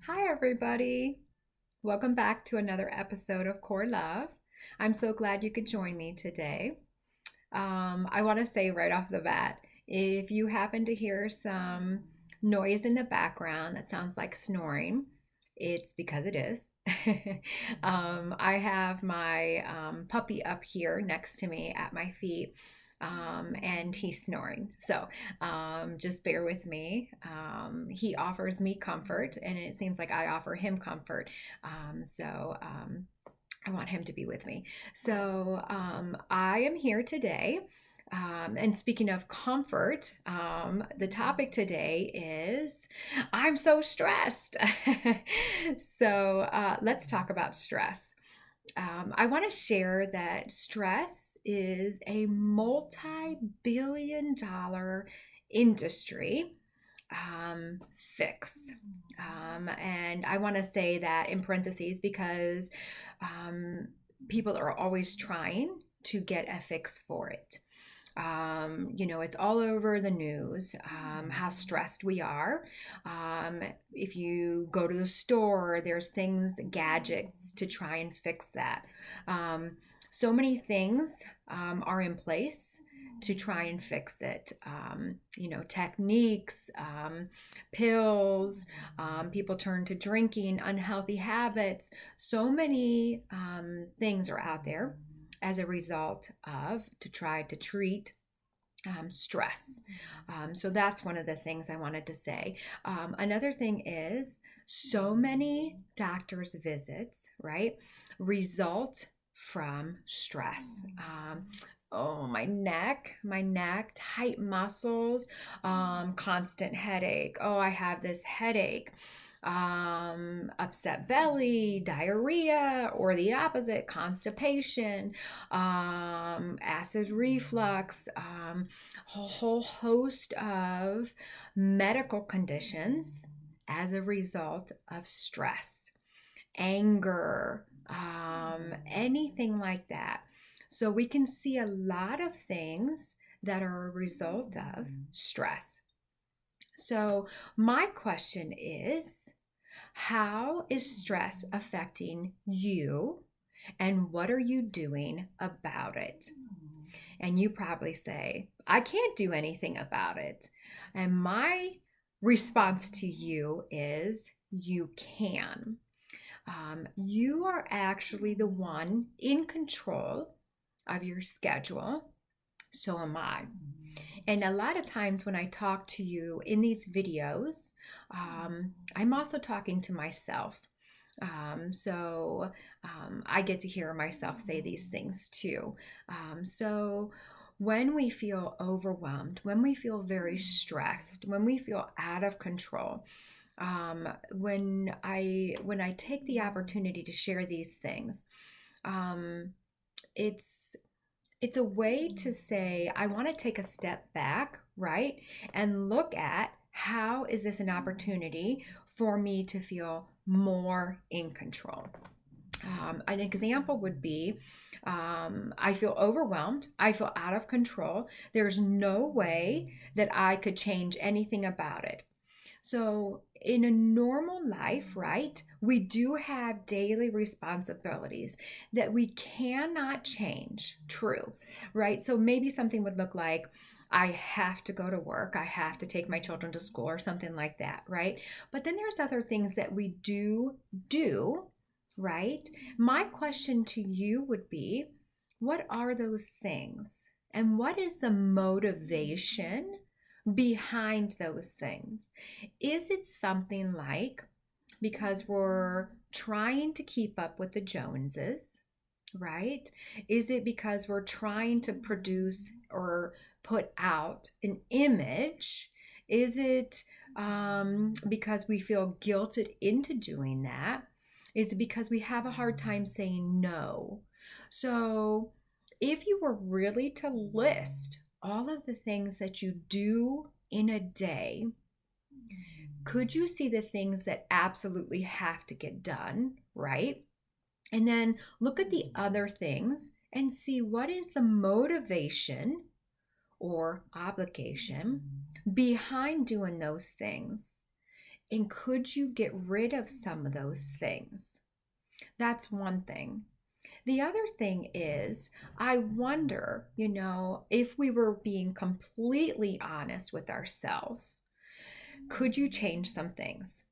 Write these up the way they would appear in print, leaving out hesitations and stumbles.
Hi, everybody. Welcome back to another episode of Core Love. I'm so glad you could join me today. I want to say right off the bat, if you happen to hear some noise in the background that sounds like snoring, it's because it is. I have my puppy up here next to me at my feet, and he's snoring. So just bear with me. He offers me comfort, and it seems like I offer him comfort. So I want him to be with me. So I am here today. And speaking of comfort, the topic today is I'm so stressed. So let's talk about stress. I want to share that stress is a multi-billion-dollar industry fix. And I want to say that in parentheses because people are always trying to get a fix for it. It's all over the news how stressed we are. If you go to the store, there's things, gadgets to try and fix that. So many things are in place to try and fix it. Techniques, pills, people turn to drinking, unhealthy habits. So many things are out there as a result of to try to treat stress. So that's one of the things I wanted to say. Another thing is so many doctor's visits, right, result from stress. My neck, tight muscles, constant headache. Oh, I have this headache. Upset belly, diarrhea, or the opposite, constipation, acid reflux, a whole host of medical conditions as a result of stress, anger, anything like that. So we can see a lot of things that are a result of stress. So my question is, how is stress affecting you and what are you doing about it? And you probably say, I can't do anything about it. And my response to you is, you can. You are actually the one in control of your schedule. So am I. And a lot of times when I talk to you in these videos, I'm also talking to myself. So I get to hear myself say these things too. So when we feel overwhelmed, when we feel very stressed, when we feel out of control, when I take the opportunity to share these things, it's it's a way to say I want to take a step back, right, and look at how is this an opportunity for me to feel more in control. An example would be I feel overwhelmed. I feel out of control. There's no way that I could change anything about it. So, in a normal life, right, we do have daily responsibilities that we cannot change. True, right? So, maybe something would look like I have to go to work, I have to take my children to school, or something like that, right? But then there's other things that we do, right? My question to you would be, what are those things? And what is the motivation behind those things? Is it something like because we're trying to keep up with the Joneses, right? Is it because we're trying to produce or put out an image? Is it because we feel guilted into doing that? Is it because we have a hard time saying no? So, if you were really to list all of the things that you do in a day, could you see the things that absolutely have to get done, right? And then look at the other things and see what is the motivation or obligation behind doing those things. And could you get rid of some of those things? That's one thing. The other thing is, I wonder, if we were being completely honest with ourselves, could you change some things?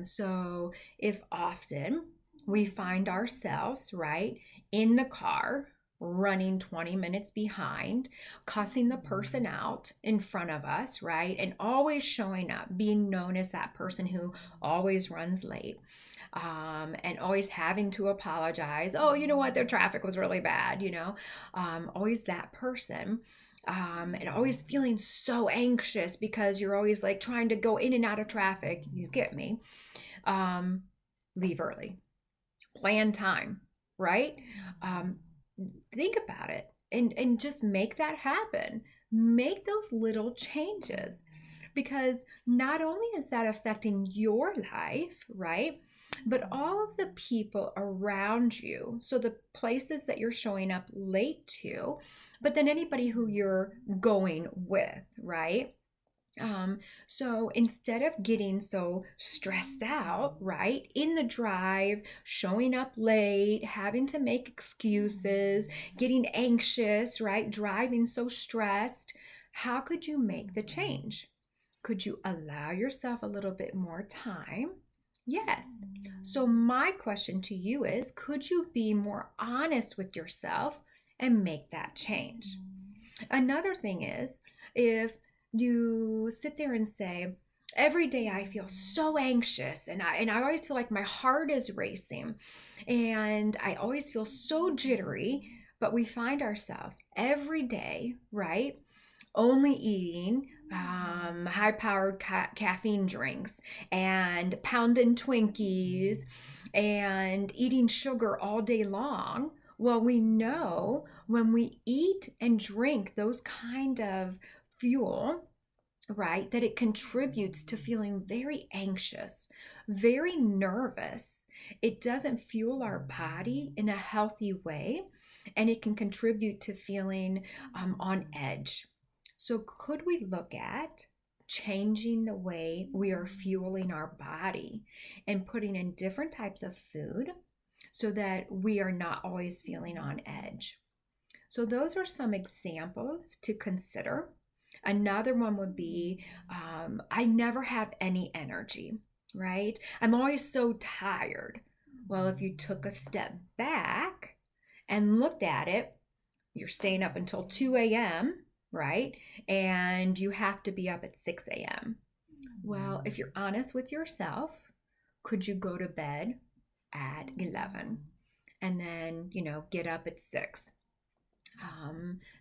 So if often we find ourselves, right, in the car, running 20 minutes behind, cussing the person out in front of us, right, and always showing up, being known as that person who always runs late, and always having to apologize. Oh, you know what? Their traffic was really bad, always that person. And always feeling so anxious because you're always like trying to go in and out of traffic. You get me. Leave early, plan time, right? Think about it and just make that happen. Make those little changes, because not only is that affecting your life, right? But all of the people around you, so the places that you're showing up late to, but then anybody who you're going with, right? So instead of getting so stressed out, right, in the drive, showing up late, having to make excuses, getting anxious, right, driving so stressed, how could you make the change? Could you allow yourself a little bit more time? Yes. So, my question to you is, could you be more honest with yourself and make that change? Another thing is, if you sit there and say, every day I feel so anxious and I always feel like my heart is racing and I always feel so jittery, but we find ourselves every day, right? Only eating high powered caffeine drinks and pounding Twinkies and eating sugar all day long. Well, we know when we eat and drink those kind of fuel, right, that it contributes to feeling very anxious, very nervous. It doesn't fuel our body in a healthy way, and it can contribute to feeling on edge. So, could we look at changing the way we are fueling our body and putting in different types of food so that we are not always feeling on edge? So, those are some examples to consider. Another one would be I never have any energy, right? I'm always so tired. Well, if you took a step back and looked at it, you're staying up until 2 a.m., right? And you have to be up at 6 a.m. Well, if you're honest with yourself, could you go to bed at 11 and then, get up at 6?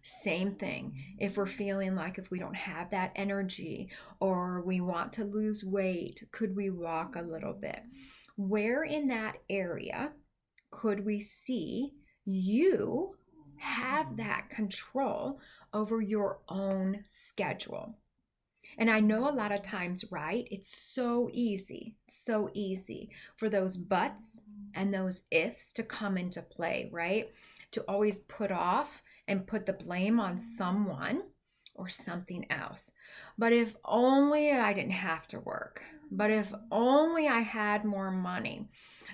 Same thing. If we're feeling like if we don't have that energy or we want to lose weight, could we walk a little bit? Where in that area could we see you have that control over your own schedule? And I know a lot of times, right, it's so easy for those buts and those ifs to come into play, right? To always put off and put the blame on someone or something else. But if only I didn't have to work. But if only I had more money.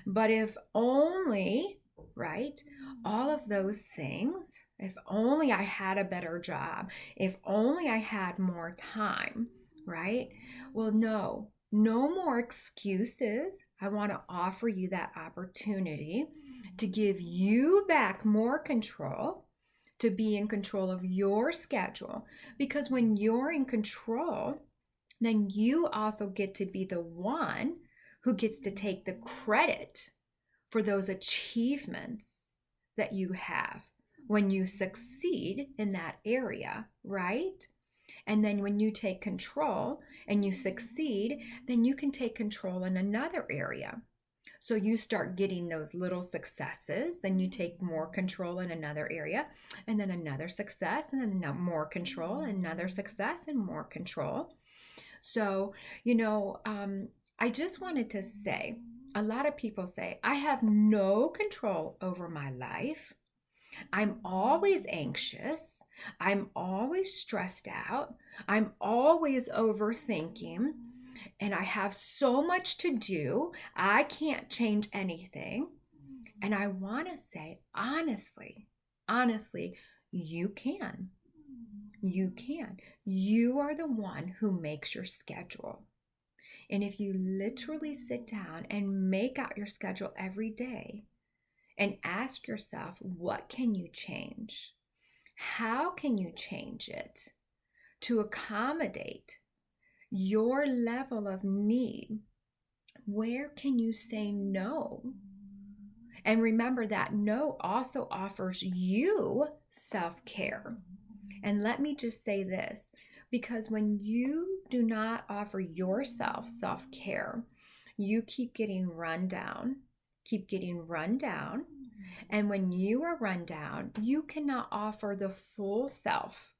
But if only, right? All of those things, if only I had a better job, if only I had more time, right? Well, no more excuses. I want to offer you that opportunity to give you back more control, to be in control of your schedule. Because when you're in control, then you also get to be the one who gets to take the credit for those achievements that you have when you succeed in that area, right? And then when you take control and you succeed, then you can take control in another area. So you start getting those little successes, then you take more control in another area, and then another success, and then more control, another success, and more control. So, I just wanted to say, a lot of people say, I have no control over my life. I'm always anxious. I'm always stressed out. I'm always overthinking. and I have so much to do. I can't change anything. And I want to say, honestly, you can. You can. You are the one who makes your schedule. And if you literally sit down and make out your schedule every day and ask yourself, what can you change? How can you change it to accommodate your level of need? Where can you say no? And remember that no also offers you self-care. And let me just say this, because when you do not offer yourself self-care, you keep getting run down. And when you are run down, you cannot offer the full self,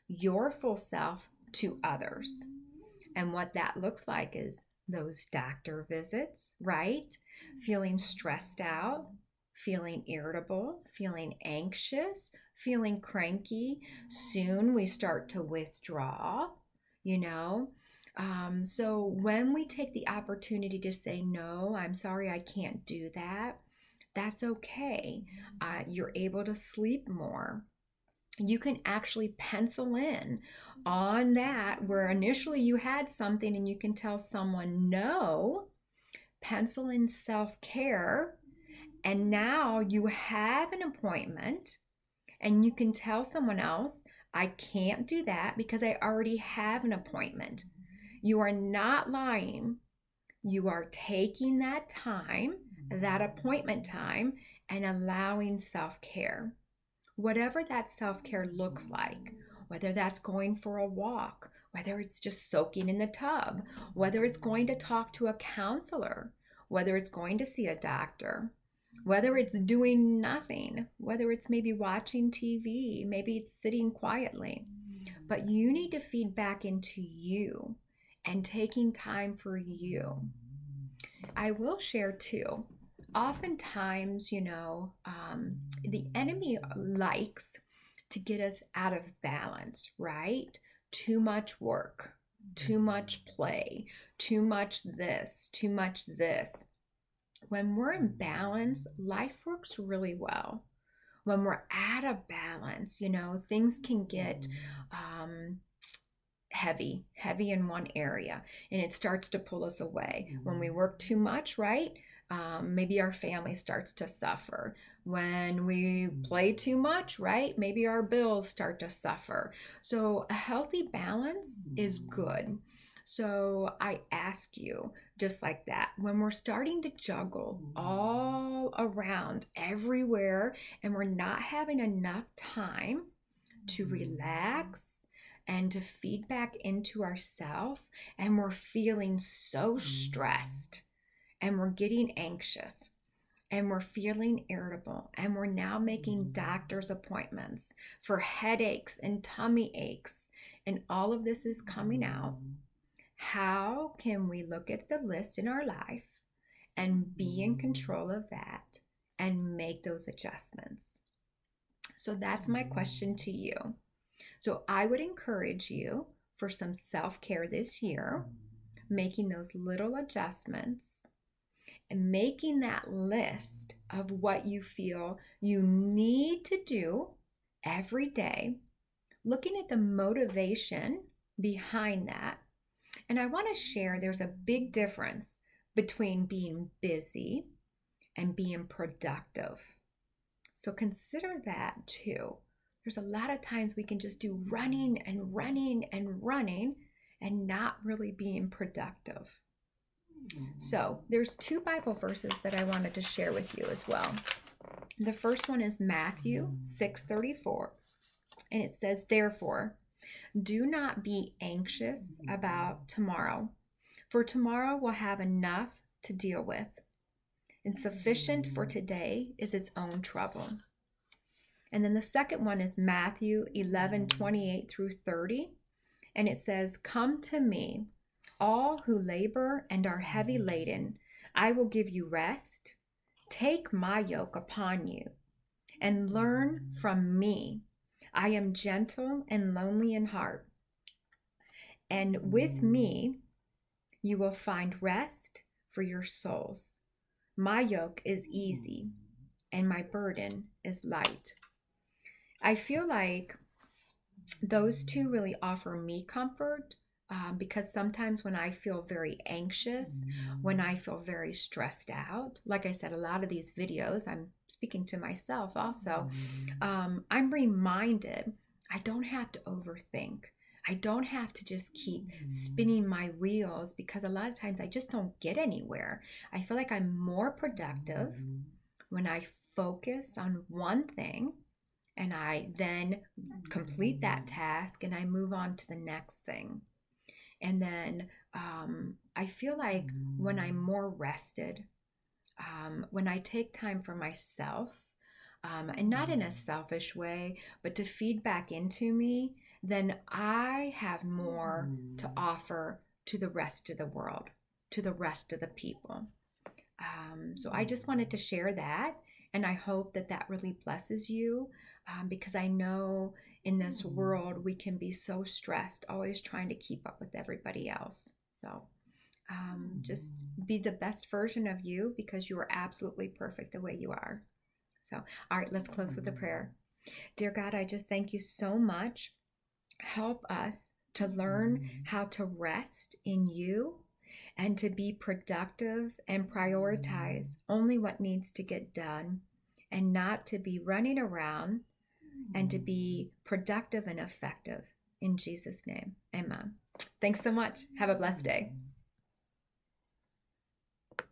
your full self, to others. And what that looks like is those doctor visits, right? Feeling stressed out, feeling irritable, feeling anxious, feeling cranky. Soon we start to withdraw, you know. So when we take the opportunity to say, no, I'm sorry, I can't do that, that's okay. You're able to sleep more. You can actually pencil in on that where initially you had something and you can tell someone no, pencil in self-care, and now you have an appointment and you can tell someone else, I can't do that because I already have an appointment. You are not lying. You are taking that time, that appointment time, and allowing self-care. Whatever that self-care looks like, whether that's going for a walk, whether it's just soaking in the tub, whether it's going to talk to a counselor, whether it's going to see a doctor, whether it's doing nothing, whether it's maybe watching TV, maybe it's sitting quietly. But you need to feed back into you and taking time for you. I will share too. Oftentimes, the enemy likes to get us out of balance, right? Too much work, too much play, too much this, too much this. When we're in balance, life works really well. When we're out of balance, things can get heavy in one area, and it starts to pull us away. When we work too much, right? Maybe our family starts to suffer. When we play too much, right? Maybe our bills start to suffer. So a healthy balance is good. So I ask you, just like that, when we're starting to juggle all around everywhere and we're not having enough time to relax and to feed back into ourselves, and we're feeling so stressed, and we're getting anxious, and we're feeling irritable, and we're now making doctor's appointments for headaches and tummy aches, and all of this is coming out. How can we look at the list in our life and be in control of that and make those adjustments? So that's my question to you. So I would encourage you for some self-care this year, making those little adjustments and making that list of what you feel you need to do every day, looking at the motivation behind that. And I want to share there's a big difference between being busy and being productive. So consider that too. There's a lot of times we can just do running and running and running and not really being productive. So there's 2 Bible verses that I wanted to share with you as well. The first one is Matthew 6:34, and it says, therefore, do not be anxious about tomorrow, for tomorrow will have enough to deal with, and sufficient for today is its own trouble. And then the second one is Matthew 11:28 through 30, and it says, come to me, all who labor and are heavy laden, I will give you rest. Take my yoke upon you and learn from me. I am gentle and lowly in heart, and with me You will find rest for your souls. My yoke is easy and my burden is light. I feel like those two really offer me comfort, because sometimes when I feel very anxious, when I feel very stressed out, like I said, a lot of these videos, I'm speaking to myself also, I'm reminded I don't have to overthink. I don't have to just keep spinning my wheels, because a lot of times I just don't get anywhere. I feel like I'm more productive when I focus on one thing and I then complete that task and I move on to the next thing. And then I feel like when I'm more rested, when I take time for myself, and not in a selfish way, but to feed back into me, then I have more to offer to the rest of the world, to the rest of the people. So I just wanted to share that. And I hope that that really blesses you, because I know in this world we can be so stressed, always trying to keep up with everybody else. So just be the best version of you, because you are absolutely perfect the way you are. So, all right, let's close with a prayer. Dear God, I just thank you so much. Help us to learn how to rest in you and to be productive and prioritize only what needs to get done, and not to be running around, and to be productive and effective. In Jesus' name, amen. Thanks so much. Have a blessed day.